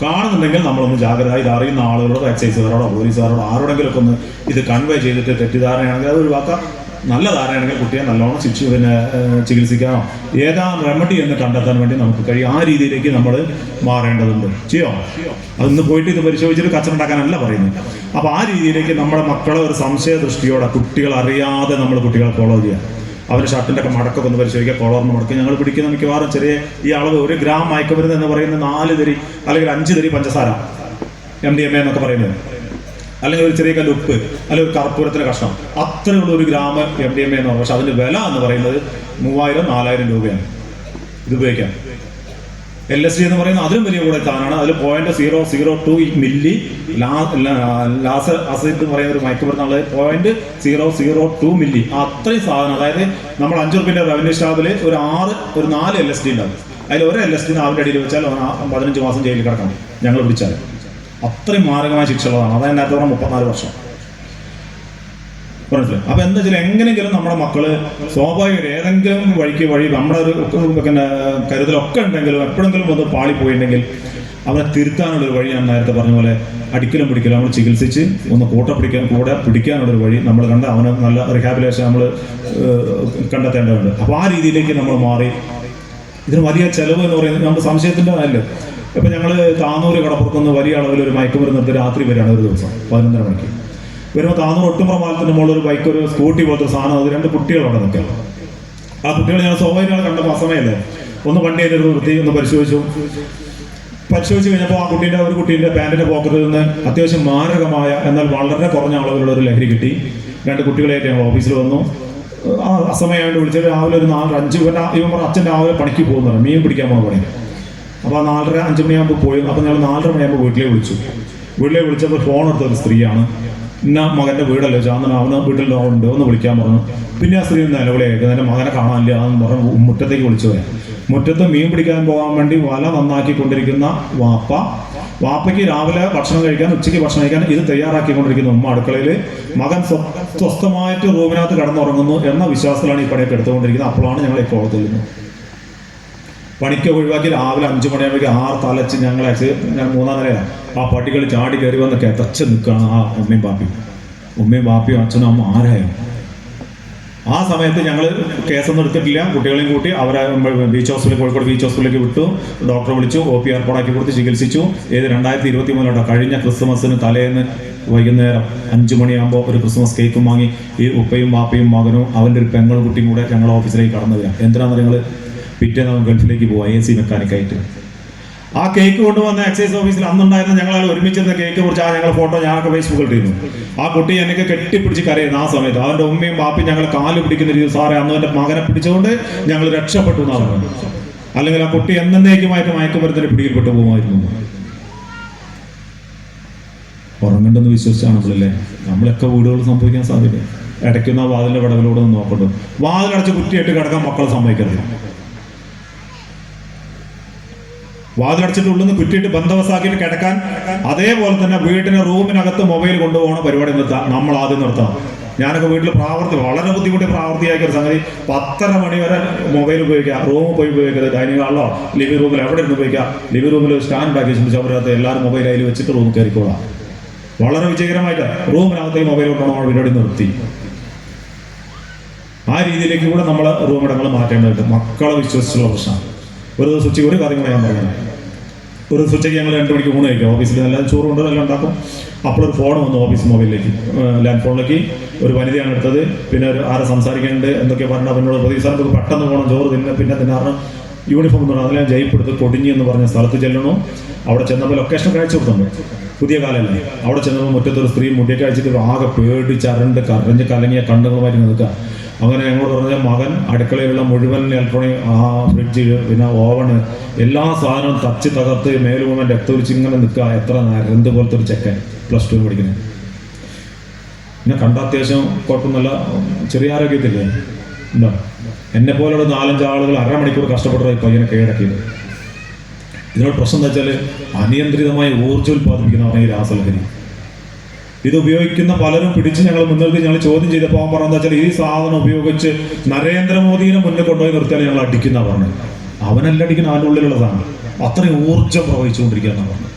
കാണുന്നുണ്ടെങ്കിൽ നമ്മളൊന്ന് ജാഗ്രത. ഇത് അറിയുന്ന ആളുകളോടോ എക്സൈസുകാരോടോ പോലീസുകാരോടോ ആരോടെങ്കിലും ഒക്കെ ഒന്ന് ഇത് കൺവേ ചെയ്തിട്ട് തെറ്റിദ്ധാരണയാണെങ്കിൽ അത് ഒഴിവാക്കാം. നല്ല ധാരണയാണെങ്കിൽ കുട്ടിയെ നല്ലോണം ചികിത്സിക്കാനോ ഏതാ റെമഡി എന്ന് കണ്ടെത്താൻ വേണ്ടി നമുക്ക് കഴിയും. ആ രീതിയിലേക്ക് നമ്മൾ മാറേണ്ടതുണ്ട്. അതൊന്ന് പോയിട്ട് ഇത് പരിശോധിച്ചിട്ട് കച്ചറുണ്ടാക്കാനല്ല പറയുന്നത്. അപ്പൊ ആ രീതിയിലേക്ക് നമ്മുടെ മക്കളെ ഒരു സംശയ ദൃഷ്ടിയോടെ, കുട്ടികൾ അറിയാതെ നമ്മൾ കുട്ടികളെ ഫോളോ ചെയ്യാം. അവരുടെ ഷർട്ടിൻ്റെ ഒക്കെ മടക്കൊക്കെ ഒന്ന് പരിശോധിക്കുക, കോളറിന് മടക്കി. ഞങ്ങൾ പിടിക്കുന്ന മിക്കവാറും ചെറിയ ഈ അളവ് 1 ഗ്രാം മയക്കുമരുന്ന് എന്ന് പറയുന്നത് 4 തരി അല്ലെങ്കിൽ 5 തരി പഞ്ചസാര, MDMA എന്നൊക്കെ പറയുന്നത്, അല്ലെങ്കിൽ ഒരു ചെറിയ കല്ല് ഉപ്പ്, അല്ലെങ്കിൽ ഒരു കർപ്പൂരത്തിന്റെ കഷ്ണം, അത്രയുള്ള 1 ഗ്രാം MDMA എന്ന് പറഞ്ഞു. പക്ഷെ അതിന്റെ വില എന്ന് പറയുന്നത് 3000-4000 രൂപയാണ് ഇത് ഉപയോഗിക്കാൻ. LSD എന്ന് പറയുന്നത് അതിലും വലിയ കൂടെ താനാണ്. അതിൽ 0.002 മില്ലി ലാസർ അസിഡ് എന്ന് പറയുന്ന ഒരു മയക്കുമരുന്നുള്ളത് 0.002 മില്ലി. അത്രയും സാധനം. അതായത് നമ്മൾ 5 റുപ്യൻ്റെ റവന്യൂ സ്റ്റാമ്പിൽ ഒരു 4 LSD ഉണ്ടാവും. അതിൽ ഒരു LSD അവൻ്റെ അടിയിൽ വെച്ചാൽ 15 മാസം ജയിലിൽ കിടക്കണം ഞങ്ങൾ പിടിച്ചാൽ. അത്രയും മാരകമായ ശിക്ഷകളാണ്. അതായത് നേരത്തെ പറഞ്ഞാൽ 34 വർഷം. മനസ്സിലായി? അപ്പൊ എന്താ വെച്ചാൽ എങ്ങനെയെങ്കിലും നമ്മുടെ മക്കള് സ്വാഭാവികം ഏതെങ്കിലും വഴി നമ്മുടെ ഒരു പിന്നെ കരുതലൊക്കെ ഉണ്ടെങ്കിലും എപ്പോഴെങ്കിലും ഒന്ന് പാളിപ്പോയിട്ടുണ്ടെങ്കിൽ അവനെ തിരുത്താനുള്ളൊരു വഴി ഞാൻ നേരത്തെ പറഞ്ഞ പോലെ അടിക്കലും പിടിക്കലും നമ്മൾ ചികിത്സിച്ച് ഒന്ന് കൂടെ പിടിക്കാനുള്ളൊരു വഴി നമ്മൾ കണ്ട് അവന് നല്ല റിഹാബിലേഷൻ നമ്മൾ കണ്ടെത്തേണ്ടതുണ്ട്. അപ്പോൾ ആ രീതിയിലേക്ക് നമ്മൾ മാറി. ഇതിന് വലിയ ചെലവ് എന്ന് പറയുന്നത് നമ്മുടെ സംശയത്തിൻ്റെ അല്ല. ഇപ്പൊ ഞങ്ങൾ താന്നൂര് കടപ്പുറത്തുനിന്ന് വലിയ അളവിൽ ഒരു മയക്കുമരുന്ന് എടുത്ത് രാത്രി വരികയാണ് ഒരു ദിവസം 11:30 മണിക്ക്. വരുമ്പോൾ താന്നൂർ ഒട്ടുംപുറം പാലത്തിന്റെ മുകളിൽ ഒരു ബൈക്ക്, ഒരു സ്കൂട്ടി പോലത്തെ സാധനം, അത് 2 കുട്ടികൾ അവിടെ നിൽക്കുക. ആ കുട്ടികൾ ഞാൻ സ്വാഭാവികമായി കണ്ടപ്പോൾ അസമയല്ലേ ഒന്ന് വണ്ടി അതിൻ്റെ വൃത്തി ഒന്ന് പരിശോധിച്ചു കഴിഞ്ഞപ്പോൾ ആ ഒരു കുട്ടീൻ്റെ പാൻറ്റിന്റെ പോക്കറ്റിൽ നിന്ന് അത്യാവശ്യം മാരകമായ എന്നാൽ വളരെ കുറഞ്ഞ അളവിലുള്ള ഒരു ലഹരി കിട്ടി. 2 കുട്ടികളായിട്ട് ഞങ്ങൾ ഓഫീസിൽ വന്നു. ആ അസമയമായിട്ട് വിളിച്ചിട്ട് രാവിലെ ഒരു 4-5 ഇവൻ അച്ഛൻ രാവിലെ പണിക്ക് പോകുന്നതാണ്, മീൻ പിടിക്കാൻ പോകുന്ന പണി. അപ്പോൾ 4:30-5 മണിയാകുമ്പോൾ പോയി. അപ്പോൾ ഞങ്ങൾ 4:30 മണിയാകുമ്പോൾ വീട്ടിലേക്ക് വിളിച്ചപ്പോൾ ഫോൺ എടുത്ത ഒരു സ്ത്രീയാണ്. ഇന്ന മകൻ്റെ വീടല്ലോ ചാന്നൻ, അവന് വീട്ടിൽ ഉണ്ട്, ഒന്ന് വിളിക്കാൻ പറഞ്ഞു. പിന്നെ ആ സ്ത്രീ നിലവിളിയായിട്ട് എൻ്റെ മകനെ കാണാനില്ല എന്ന് പറഞ്ഞ് മുറ്റത്തേക്ക് വിളിച്ചു പോയാൽ മുറ്റത്ത് മീൻ പിടിക്കാൻ പോകാൻ വേണ്ടി വല നന്നാക്കിക്കൊണ്ടിരിക്കുന്ന വാപ്പയ്ക്ക് രാവിലെ ഭക്ഷണം കഴിക്കാൻ, ഉച്ചയ്ക്ക് ഭക്ഷണം കഴിക്കാൻ ഇത് തയ്യാറാക്കിക്കൊണ്ടിരിക്കുന്ന ഉമ്മ അടുക്കളയിൽ, മകൻ സ്വസ്ഥമായിട്ട് റൂമിനകത്ത് കിടന്നുറങ്ങുന്നു എന്ന വിശ്വാസത്തിലാണ് ഈ പണിയൊക്കെ എടുത്തുകൊണ്ടിരിക്കുന്നത്. അപ്പോഴാണ് ഞങ്ങൾ ഈ കോളത്തിൽ നിന്ന് പണിക്ക് ഒഴിവാക്കി രാവിലെ 5 മണിയാകുമ്പോഴേക്ക് 6 തലച്ച് ഞാൻ 3-ാം നിലയാണ്. ആ പട്ടികൾ ചാടി കയറി വന്ന് കിതച്ച് നിൽക്കുകയാണ് ആ ഉമ്മയും ബാപ്പിയും അച്ഛനും അമ്മ ആരായാലും. ആ സമയത്ത് ഞങ്ങൾ കേസൊന്നും എടുത്തിട്ടില്ല. കുട്ടികളെയും കൂട്ടി അവരെ കോഴിക്കോട് ബീച്ച് ഹോസ്പിറ്റലിലേക്ക് വിട്ടു. ഡോക്ടറെ വിളിച്ചു, OP ഏർപ്പാടാക്കി കൊടുത്ത് ചികിത്സിച്ചു. 2023 കഴിഞ്ഞ ക്രിസ്മസിന് തലേന്ന് വൈകുന്നേരം 5 മണിയാകുമ്പോൾ ഒരു ക്രിസ്മസ് കേക്കും വാങ്ങി ഈ ഉപ്പയും ബാപ്പയും മകനും അവൻ്റെ ഒരു പെങ്ങളും കുട്ടിയും കൂടെ ഞങ്ങളുടെ ഓഫീസിലേക്ക് കടന്നു വരിക. എന്തിനാണ് നിങ്ങൾ പിറ്റേന്ന് ഗൾഫിലേക്ക് പോവാം AC മെക്കാനിക്കായിട്ട്. ആ കേക്ക് കൊണ്ടുവന്ന എക്സൈസ് ഓഫീസിൽ അന്നുണ്ടായിരുന്ന ഞങ്ങൾ ഒരുമിച്ചിരുന്ന കേക്ക് കുറിച്ച് ഞങ്ങൾ ഫോട്ടോ ഞാനൊക്കെ ഫേസ്ബുക്കിൽ ഇട്ടിരുന്നു. ആ കുട്ടി എനിക്ക് കെട്ടിപ്പിടിച്ച് കരയുന്നു. ആ സമയത്ത് അവൻ്റെ ഉമ്മയും ബാപ്പയും ഞങ്ങൾ കാല് പിടിക്കുന്ന രീതി, സാറേ അന്ന് എൻ്റെ മകനെ പിടിച്ചുകൊണ്ട് ഞങ്ങൾ രക്ഷപ്പെട്ടു എന്നാണ് പറഞ്ഞത്. അല്ലെങ്കിൽ ആ കുട്ടി എന്നേക്കുമായിട്ട് മയക്കുമരുന്നിന് പിടിയിൽപ്പെട്ടു പോകുമായിരുന്നു. ഉറങ്ങണ്ടെന്ന് വിശ്വസിച്ചാണ് നമ്മളല്ലേ. നമ്മളൊക്കെ വീടുകൾ സംഭവിക്കാൻ സാധ്യത. ഇടയ്ക്കുന്ന വാതിലിന്റെ വിടവിലൂടെ ഒന്ന് നോക്കണ്ടു. വാതിലടച്ച് കുറ്റിയായിട്ട് കിടക്കാൻ മക്കളെ സമ്മതിക്കരുത്. വാതിലടച്ചിട്ട് ഉള്ളിൽ നിന്ന് കുറ്റിയിട്ട് ബന്ധവസാക്കിയിട്ട് കിടക്കാൻ, അതേപോലെ തന്നെ വീട്ടിന് റൂമിനകത്ത് മൊബൈൽ കൊണ്ടുപോകണ പരിപാടി നമ്മൾ ആദ്യം നിർത്തണം. ഞാനൊക്കെ വീട്ടിൽ വളരെ ബുദ്ധിമുട്ടി പ്രാവർത്തിയാക്കിയ ഒരു സംഗതി, 10:30 മണി വരെ മൊബൈൽ ഉപയോഗിക്കുക. റൂമിൽ പോയി ഉപയോഗിക്കരുത്. ഡൈനിങ് ഹാളിലോ ലിവിംഗ് റൂമിൽ എവിടെ ഇരുന്ന് ഉപയോഗിക്കുക. ലിവിംഗ് റൂമിൽ സ്റ്റാൻഡ് ഉണ്ടാക്കി ചുമരകത്ത് എല്ലാവരും മൊബൈൽ അതിൽ വെച്ചിട്ട് റൂമിൽ കയറിക്കോളാം. വളരെ വിജയകരമായിട്ട് റൂമിനകത്തേക്ക് മൊബൈൽ കൊണ്ടുപോകണം പരിപാടി നിർത്തി. ആ രീതിയിലേക്ക് കൂടെ നമ്മൾ റൂമിടങ്ങൾ മാറ്റേണ്ടതുണ്ട്. മക്കളെ വിശ്വസിച്ചുള്ള പ്രശ്നമാണ്. ഒരു ദിവസം ഉച്ചയ്ക്ക് ഒരു കാര്യം ഞാൻ പറയുന്നത്, ഒരു ദിവസം ഉച്ചയ്ക്ക് ഞങ്ങൾ 2 മണിക്ക് ഊണ് കഴിക്കാം. ഓഫീസിൽ എല്ലാം ചോറും കൊണ്ട് എല്ലാം ഉണ്ടാക്കും. അപ്പോഴൊരു ഫോൺ വന്നു ഓഫീസ് മൊബൈലിലേക്ക്, ലാൻഡ് ഫോണിലേക്ക്. ഒരു വനിതയാണ് എടുത്തത്. പിന്നെ ആരെ സംസാരിക്കാനുണ്ട് എന്തൊക്കെ പറഞ്ഞാൽ അവനോട് പ്രതീക്ഷ പെട്ടെന്ന് പോകണം, ചോറ് പിന്നെ തിന്നാറ് യൂണിഫോം എന്ന് പറഞ്ഞാൽ അതിലെ ജയിപ്പെടുത്ത് കൊടിഞ്ഞി എന്ന് പറഞ്ഞ സ്ഥലത്ത് ചെല്ലണു. അവിടെ ചെന്നപ്പോൾ ലൊക്കേഷൻ കാഴ്ച കൊടുത്തുണ്ട്. പുതിയ കാലമല്ലേ. അവിടെ ചെന്നപ്പോൾ മുറ്റത്തൊരു സ്ത്രീ മുടിയൊക്കെ അഴിച്ചിട്ട് ആകെ പേടിച്ചരണ്ട് കരഞ്ഞ് കലങ്ങിയ കണ്ണുകളുമായിട്ട് നിൽക്കുക. അങ്ങനെ ഞങ്ങളോട് പറഞ്ഞാൽ മകൻ അടുക്കളയിലുള്ള മുഴുവൻ ഇലക്ട്രോണിക്, ഫ്രിഡ്ജ്, പിന്നെ ഓവണ്, എല്ലാ സാധനവും തച്ച് തകർത്ത് മേലുമൂമൻ രക്തൊലിച്ച് ഇങ്ങനെ നിൽക്കുക. എത്ര എന്ത് പോലത്തെ ഒരു ചെക്കൻ +2 പഠിക്കുന്നത്. പിന്നെ കണ്ട അത്യാവശ്യം കുഴപ്പമൊന്നുമല്ല, ചെറിയ ആരോഗ്യത്തില്ലേ ഉണ്ടോ. എന്നെ പോലുള്ള 4-5 ആളുകൾ അരമണിക്കൂർ കഷ്ടപ്പെട്ട പയ്യനെ കീഴടക്കിയത്. ഇതിനോട് പ്രശ്നം എന്താ വെച്ചാൽ അനിയന്ത്രിതമായി ഊർജ്ജം ഉൽപ്പാദിപ്പിക്കുന്നതാണ് ഈ രാസലഹരി. ഇത് ഉപയോഗിക്കുന്ന പലരും പിടിച്ച് ഞങ്ങൾ മുൻനിർത്തി ഞങ്ങൾ ചോദ്യം ചെയ്തപ്പോൾ അവൻ പറഞ്ഞെന്ന് വെച്ചാൽ ഈ സാധനം ഉപയോഗിച്ച് നരേന്ദ്രമോദിനെ മുന്നിൽ കൊണ്ടുപോയി നിർത്തിയാൽ ഞങ്ങൾ അടിക്കുന്ന പറഞ്ഞത്. അവനല്ല അടിക്കുന്ന, അവൻ്റെ ഉള്ളിലുള്ള സാധനം അത്രയും ഊർജ്ജം പ്രവഹിച്ചുകൊണ്ടിരിക്കുക എന്നാണ് പറഞ്ഞത്.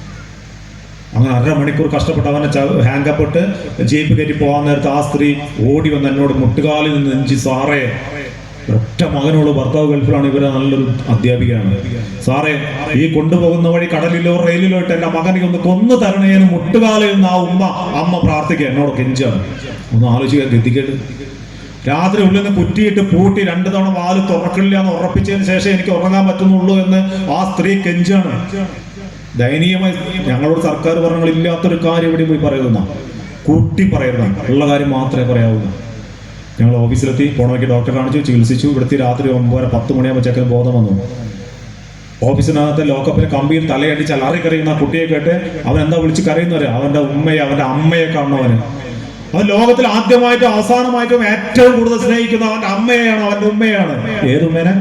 അങ്ങനെ അരമണിക്കൂർ കഷ്ടപ്പെട്ട് അവനെ ഹാങ്കപ്പെട്ട് ജീപ്പ് കയറ്റി പോകാൻ നേരത്ത് ആ സ്ത്രീ ഓടി വന്ന് എന്നോട് മുട്ടുകാലിൽ നിന്ന് നെഞ്ചി, സാറേ ഒറ്റ മകനോട്, ഭർത്താവ് ഗൾഫിലാണ്, ഇവരെ നല്ലൊരു അധ്യാപികയാണ്, സാറേ ഈ കൊണ്ടുപോകുന്ന വഴി കടലിലോ റെയിലിലോ ഇട്ട് എൻ്റെ മകനെ ഒന്ന് കൊന്നു തരണേന്ന് മുട്ടുകാലിൽ നിന്ന് ആ അമ്മ പ്രാർത്ഥിക്കുക. എന്നോട് കെഞ്ചാണ്. ഒന്ന് ആലോചിക്കാൻ ഗതികേട്. രാത്രി ഉള്ളിൽ നിന്ന് കുറ്റിയിട്ട് പൂട്ടി 2 തവണ വാല് തുറക്കില്ല എന്ന് ഉറപ്പിച്ചതിന് ശേഷം എനിക്ക് ഉറങ്ങാൻ പറ്റുന്നുള്ളൂ എന്ന് ആ സ്ത്രീ കെഞ്ചാണ്. ദയനീയമായി ഞങ്ങളോട് സർക്കാർ ഭരണങ്ങളില്ലാത്തൊരു കാര്യം ഇവിടെ പോയി പറയുന്ന കൂട്ടി പറയുന്നതാണ്. ഉള്ള കാര്യം മാത്രമേ പറയാവൂ. ഞങ്ങൾ ഓഫീസിലെത്തി, പോണവയ്ക്ക് ഡോക്ടറെ കാണിച്ചു, ചികിത്സിച്ചു. ഇവിടുത്തെ രാത്രി 9-10 മണിയാകുമ്പോൾ ചെക്കൻ ബോധം വന്നു. ഓഫീസിനകത്ത് ലോക്കപ്പിന് കമ്പിയിൽ തലയടിച്ച് അലറിക്കറിയുന്ന ആ കുട്ടിയെ കേട്ട് അവൻ എന്താ വിളിച്ച് കരയുന്നവര്, അവന്റെ ഉമ്മയെ, അവന്റെ അമ്മയെ കാണുന്നവന്. അവൻ ലോകത്തിൽ ആദ്യമായിട്ടും അവസാനമായിട്ടും ഏറ്റവും കൂടുതൽ സ്നേഹിക്കുന്ന അവന്റെ അമ്മയെയാണ്, അവന്റെ ഉമ്മയാണ്. ഏതുമ്മേനെ?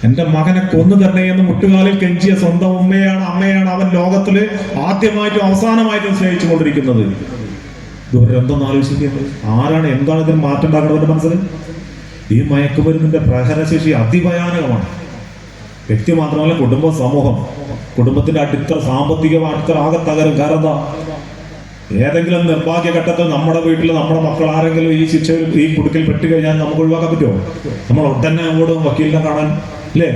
എന്റെ മകനെ കൊന്നു തരണേ എന്ന് മുട്ടുകാലിൽ കെഞ്ചിയ സ്വന്തം ഉമ്മയാണ്, അമ്മയാണ് അവൻ ലോകത്തില് ആദ്യമായിട്ടും അവസാനമായിട്ടും സ്നേഹിച്ചു കൊണ്ടിരിക്കുന്നത്. ദുരന്തം ആലോചിക്കുന്നത്. ആരാണ്, എന്താണ് ഇതിന് മാറ്റം ഉണ്ടാക്കേണ്ടത് മനസ്സിൽ? ഈ മയക്കുമരുന്നിന്റെ പ്രഹരശേഷി അതിഭയാനകമാണ്. വ്യക്തി മാത്രമല്ല, കുടുംബം, സമൂഹം, കുടുംബത്തിന്റെ അടിത്തറ, സാമ്പത്തിക അടിത്തറ ആകെ തകരും. കാരണം എന്താ? ഏതെങ്കിലും നിർഭാഗ്യഘട്ടത്തിൽ നമ്മുടെ വീട്ടിൽ നമ്മുടെ മക്കൾ ആരെങ്കിലും ഈ ശിക്ഷയിൽ, ഈ കുടുക്കിൽ പെട്ടുകഴിഞ്ഞാൽ നമുക്ക് ഒഴിവാക്കാൻ പറ്റുമോ? നമ്മൾ ഉടനെ ഓടും വക്കീലിനെ കാണാൻ. അല്ലേ?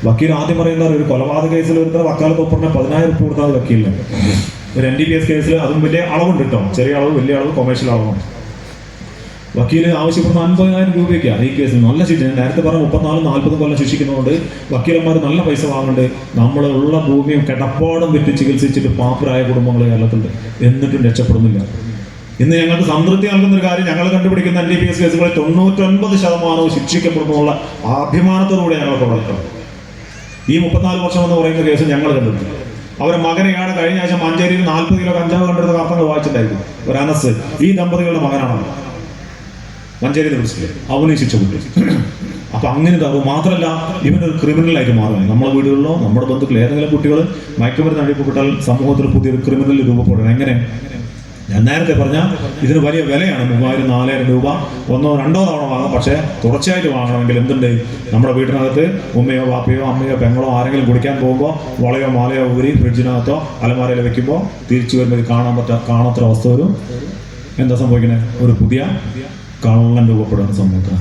വക്കീൽ ആദ്യം പറയുന്ന ഒരു കൊലപാതക കേസിൽ ഒരുത്തර വക്കാലത്ത് ഒപ്പറിന് 10,000 രൂപ കൊടുത്താൽ വക്കീലിന്. ഒരു NDPS കേസിൽ അതും വലിയ അളവുണ്ട് കേട്ടോ, ചെറിയ അളവ്, വലിയ അളവ്, കൊമേഴ്ഷ്യൽ അളവാണ്. വക്കീല് ആവശ്യപ്പെടുന്ന 50,000 രൂപയ്ക്കാണ് ഈ കേസിൽ. നല്ല ശിക്ഷ, ഞാൻ നേരത്തെ പറഞ്ഞ 34-40 കൊല്ലം ശിക്ഷിക്കുന്നതുകൊണ്ട് വക്കീലന്മാർ നല്ല പൈസ വാങ്ങുന്നുണ്ട്. നമ്മളുള്ള ഭൂമിയും കിടപ്പാടും വിറ്റ് ചികിത്സിച്ചിട്ട് പാപ്പരായ കുടുംബങ്ങൾ കേരളത്തിലുണ്ട്, എന്നിട്ടും രക്ഷപ്പെടുന്നില്ല. ഇന്ന് ഞങ്ങൾക്ക് സംതൃപ്തി നൽകുന്ന ഒരു കാര്യം, ഞങ്ങൾ കണ്ടുപിടിക്കുന്ന NDPS കേസുകളിൽ 99% ശിക്ഷിക്കപ്പെടുന്നുള്ള അഭിമാനത്തോടുകൂടി ഞങ്ങൾക്ക് വളർത്തണം. ഈ 34 വർഷം എന്ന് പറയുന്ന കേസ് ഞങ്ങൾ കണ്ടിട്ടുണ്ട്. അവരെ മകനെയാണ് കഴിഞ്ഞ ആഴ്ച മഞ്ചേരിയിൽ 40 കിലോ കഞ്ചാവ് കണ്ടെടുത്ത വാർത്തകൾ വായിച്ചിട്ടുണ്ടായിരുന്നു. ഒരു അനസ്, ഈ ദമ്പതികളുടെ മകനാണ് മഞ്ചേരിയിൽ പിടിച്ചിട്ട്, അവന് ശിക്ഷ കിട്ടും. അപ്പൊ അങ്ങനെ ഇതാവും. മാത്രമല്ല, ഇവനൊരു ക്രിമിനലായിട്ട് മാറുകയാണ്. നമ്മുടെ വീടുകളിലോ നമ്മുടെ ബന്ധുക്കൾ ഏതെങ്കിലും കുട്ടികൾ മയക്കുമരുന്ന് അടിപ്പെട്ടാൽ സമൂഹത്തിൽ പുതിയൊരു ക്രിമിനൽ രൂപപ്പെടണം. എങ്ങനെ? ഞാൻ നേരത്തെ പറഞ്ഞ ഇതിന് വലിയ വിലയാണ്. 3,000-4,000 രൂപ 1-2 തവണ വാങ്ങാം. പക്ഷേ തുടർച്ചയായിട്ട് വാങ്ങണമെങ്കിൽ എന്തുണ്ട്? നമ്മുടെ വീട്ടിനകത്ത് ഉമ്മയോ വാപ്പയോ അമ്മയോ പെങ്ങളോ ആരെങ്കിലും കുടിക്കാൻ പോകുമ്പോൾ വളയോ മാലയോ ഊരി ഫ്രിഡ്ജിനകത്തോ അലമാരയിൽ വെക്കുമ്പോൾ തിരിച്ചു വരുമ്പോൾ കാണാത്തൊരു അവസ്ഥ വരും. എന്താ സംഭവിക്കുന്നത്? ഒരു പുതിയ കള്ളൻ രൂപപ്പെടുന്ന സമൂഹത്തിന്.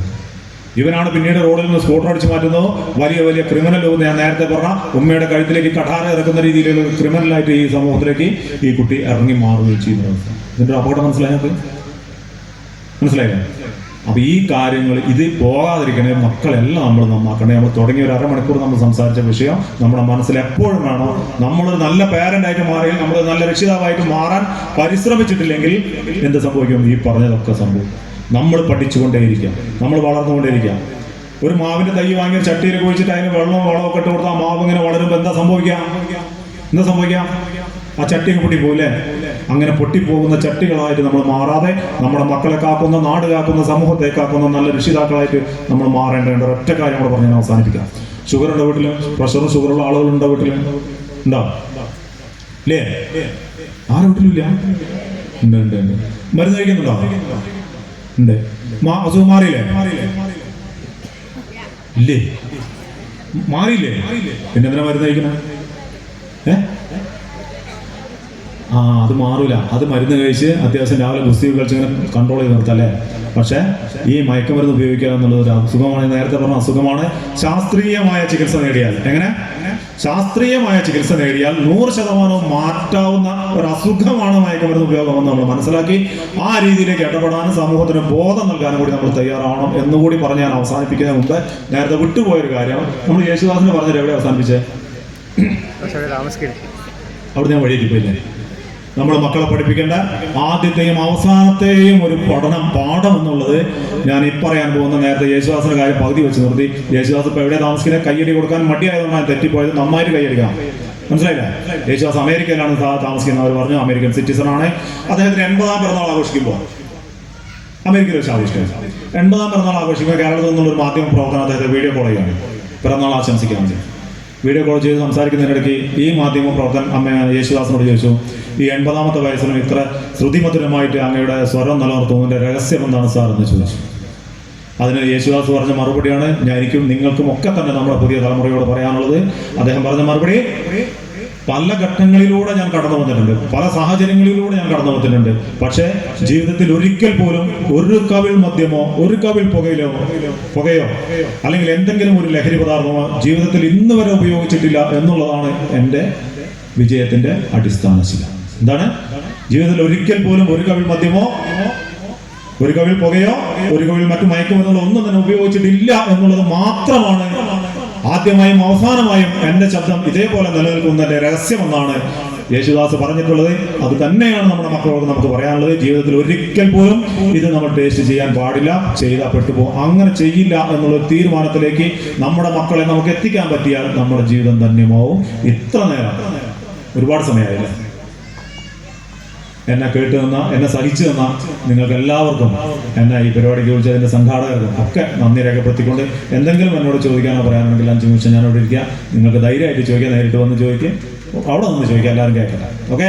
ഇവനാണ് പിന്നീട് റോഡിൽ നിന്ന് സ്കൂട്ടർ അടിച്ചു മാറ്റുന്നത്. വലിയ വലിയ ക്രിമിനൽ രൂപം, ഞാൻ നേരത്തെ പറഞ്ഞ ഉമ്മയുടെ കഴുത്തിലേക്ക് കഠാര ഇറക്കുന്ന രീതിയിലുള്ള ക്രിമിനലായിട്ട് ഈ സമൂഹത്തിലേക്ക് ഈ കുട്ടി ഇറങ്ങി മാറുകയും ചെയ്യുന്ന അവസ്ഥ. ഇതിന്റെ അപകടം മനസ്സിലായില്ലേ? അപ്പൊ ഈ കാര്യങ്ങൾ ഇത് പോകാതിരിക്കണേ മക്കളെല്ലാം നമ്മൾ നന്നാക്കണേ. നമ്മൾ തുടങ്ങിയ ഒരു അരമണിക്കൂർ നമ്മൾ സംസാരിച്ച വിഷയം നമ്മുടെ മനസ്സിൽ എപ്പോഴും വേണം. നമ്മളൊരു നല്ല പേരന്റ് ആയിട്ട് മാറി, നമ്മൾ നല്ല രക്ഷിതാവായിട്ട് മാറാൻ പരിശ്രമിച്ചിട്ടില്ലെങ്കിൽ എന്ത് സംഭവിക്കും? ഈ പറഞ്ഞതൊക്കെ സംഭവിക്കും. നമ്മൾ പഠിച്ചുകൊണ്ടേയിരിക്കാം, നമ്മൾ വളർന്നുകൊണ്ടേയിരിക്കാം. ഒരു മാവിന്റെ തൈ വാങ്ങിയ ചട്ടിയിൽ കുഴിച്ചിട്ട് അതിന് വളമൊക്കെ ഇട്ട് കൊടുത്താൽ ആ മാവ് ഇങ്ങനെ വളരുമ്പോൾ എന്താ സംഭവിക്കാം? ആ ചട്ടി പൊട്ടിപ്പോയില്ലേ? അങ്ങനെ പൊട്ടിപ്പോകുന്ന ചട്ടികളായിട്ട് നമ്മൾ മാറാതെ നമ്മുടെ മക്കളെ കാക്കുന്ന, നാട് കാക്കുന്ന, സമൂഹത്തെ കാക്കുന്ന നല്ല രക്ഷിതാക്കളായിട്ട് നമ്മൾ മാറേണ്ട ഒറ്റ കാര്യം കൂടെ പറഞ്ഞ് അവസാനിപ്പിക്കാം. ഷുഗറുടെ വീട്ടില്, പ്രഷറും ഷുഗറുള്ള ആളുകളുടെ വീട്ടില് ഉണ്ടാവും അല്ലേ? ആരുടെ വീട്ടിലില്ല? ഉണ്ട്. മരുന്ന് കഴിക്കുന്നുണ്ടോ? ഉണ്ട്. അസുഖം മാറിയില്ലേ? ഇല്ലേ? മാറിയില്ലേ? പിന്നെ എന്തിനാ മരുന്ന് കഴിക്കണേ? അത് മാറൂല. അത് മരുന്ന് കഴിച്ച് അത്യാവശ്യം രാവിലെ ഗുസ്തി കളിച്ച് ഇങ്ങനെ കൺട്രോൾ ചെയ്ത് നിർത്തല്ലേ. പക്ഷെ ഈ മയക്കുമരുന്ന് ഉപയോഗിക്കുക എന്നുള്ളത് ഒരു അസുഖമാണ്. നേരത്തെ പറഞ്ഞ അസുഖമാണ്. ശാസ്ത്രീയമായ ചികിത്സ നേടിയാൽ, എങ്ങനെ? ശാസ്ത്രീയമായ ചികിത്സ നേടിയാൽ 100% മാറ്റാവുന്ന ഒരു അസുഖമാണ് മയക്കുമരുന്ന് ഉപയോഗം എന്ന് നമ്മൾ മനസ്സിലാക്കി ആ രീതിയിലേക്ക് ഇടപെടാനും സമൂഹത്തിന് ബോധം നൽകാനും കൂടി നമ്മൾ തയ്യാറാവണം എന്നുകൂടി പറഞ്ഞ് ഞാൻ അവസാനിപ്പിക്കുന്നതിന് മുമ്പ് നേരത്തെ വിട്ടുപോയൊരു കാര്യം, നമ്മൾ യേശുദാസിന് പറഞ്ഞത് എവിടെ അവസാനിപ്പിച്ചേ? അവിടെ ഞാൻ വഴിയേക്ക് പോയില്ലേ? നമ്മൾ മക്കളെ പഠിപ്പിക്കേണ്ട ആദ്യത്തെയും അവസാനത്തെയും ഒരു പാഠം എന്നുള്ളത് ഞാൻ പറയാൻ പോകുന്ന, നേരത്തെ യേശുദാസിന്റെ കാര്യം പകുതി വെച്ച് നിർത്തി. യേശുദാസ് ഇപ്പൊ എവിടെ താമസിക്കുന്നത്? കയ്യടി കൊടുക്കാൻ മടിയായതുകൊണ്ടാണ് തെറ്റിപ്പോയത്. നന്നായിട്ട് കയ്യടിക്കണം, മനസ്സിലായില്ലേ? യേശുദാസ് അമേരിക്കയിലാണ് താമസിക്കുന്നത്. അവർ പറഞ്ഞു അമേരിക്കൻ സിറ്റിസൺ ആണ്. അദ്ദേഹത്തിന് 80ാം പിറന്നാൾ ആഘോഷിക്കുമ്പോൾ അമേരിക്കയിൽ വെച്ച് ആഘോഷിക്കുന്നത്. 80ാം പിറന്നാൾ ആഘോഷിക്കുമ്പോൾ കേരളത്തിൽ നിന്നുള്ള ഒരു മാധ്യമ പ്രവർത്തനം അദ്ദേഹത്തെ വീഡിയോ കോൾ ചെയ്യുകയാണ്, പിറന്നാൾ ആശംസിക്കാൻ വേണ്ടി. വീഡിയോ കോൾ ചെയ്ത് സംസാരിക്കുന്നതിനിടയ്ക്ക് ഈ മാധ്യമ പ്രവർത്തകൻ യേശുദാസിനോട് ചോദിച്ചു, ഈ 80ാമത്തെ വയസ്സിലും ഇത്ര ശ്രുതിമധുരമായിട്ട് അങ്ങയുടെ സ്വരം നിലനിർത്തുന്നതിന്റെ രഹസ്യം എന്താണ് സാർ എന്ന് ചോദിച്ചു. അതിന് യേശുദാസ് പറഞ്ഞ മറുപടിയാണ് എനിക്കും നിങ്ങൾക്കും ഒക്കെ തന്നെ നമ്മുടെ പുതിയ തലമുറയോട് പറയാനുള്ളത്. അദ്ദേഹം പറഞ്ഞ മറുപടി, പല ഘട്ടങ്ങളിലൂടെ ഞാൻ കടന്നു വന്നിട്ടുണ്ട്, പല സാഹചര്യങ്ങളിലൂടെ ഞാൻ കടന്നു വന്നിട്ടുണ്ട്. പക്ഷേ ജീവിതത്തിൽ ഒരിക്കൽ പോലും ഒരു കവിൾ മദ്യമോ ഒരു കവിൾ പുകയോ അല്ലെങ്കിൽ എന്തെങ്കിലും ഒരു ലഹരി പദാർത്ഥമോ ജീവിതത്തിൽ ഇന്ന് വരെ ഉപയോഗിച്ചിട്ടില്ല എന്നുള്ളതാണ് എൻ്റെ വിജയത്തിന്റെ അടിസ്ഥാന ശില. എന്താണ്? ജീവിതത്തിൽ ഒരിക്കൽ പോലും ഒരു കവിൾ മദ്യമോ ഒരു കവിൾ പുകയോ ഒരു കവിൾ മറ്റു മയക്കുമരുന്നുകളോ ഒന്നും തന്നെ ഉപയോഗിച്ചിട്ടില്ല എന്നുള്ളത് മാത്രമാണ് ആദ്യമായും അവസാനമായും എന്റെ ശബ്ദം ഇതേപോലെ നിലനിൽക്കുന്നതിന്റെ രഹസ്യമെന്നാണ് യേശുദാസ് പറഞ്ഞിട്ടുള്ളത്. അത് തന്നെയാണ് നമ്മുടെ മക്കളോട് നമുക്ക് പറയാനുള്ളത്. ജീവിതത്തിൽ ഒരിക്കൽ പോലും ഇത് നമ്മൾ ടേസ്റ്റ് ചെയ്യാൻ പാടില്ല, ചെയ്താൽ പെട്ടുപോകും. അങ്ങനെ ചെയ്യില്ല എന്നുള്ള തീരുമാനത്തിലേക്ക് നമ്മുടെ മക്കളെ നമുക്ക് എത്തിക്കാൻ പറ്റിയാൽ നമ്മുടെ ജീവിതം ധന്യമാവും. ഇത്ര നേരം ഒരുപാട് സമയമായില്ലേ എന്നെ കേട്ടു നിന്ന, എന്നെ സഹിച്ചു നിന്ന നിങ്ങൾക്ക് എല്ലാവർക്കും, എന്നെ ഈ പരിപാടിക്ക് വിളിച്ചതിന്റെ സംഘാടകർക്കും ഒക്കെ നന്ദി രേഖപ്പെടുത്തിക്കൊണ്ട് എന്തെങ്കിലും എന്നോട് ചോദിക്കാനോ പറയാനുണ്ടെങ്കിൽ 5 നിമിഷം ഞാൻ അവിടെ ഇരിക്കുക. നിങ്ങൾക്ക് ധൈര്യമായിട്ട് ചോദിക്കാം, നേരിട്ട് വന്ന് ചോദിക്കും, അവിടെ നിന്ന് ചോദിക്കാം, എല്ലാവരും കേൾക്കട്ടെ. ഓക്കെ.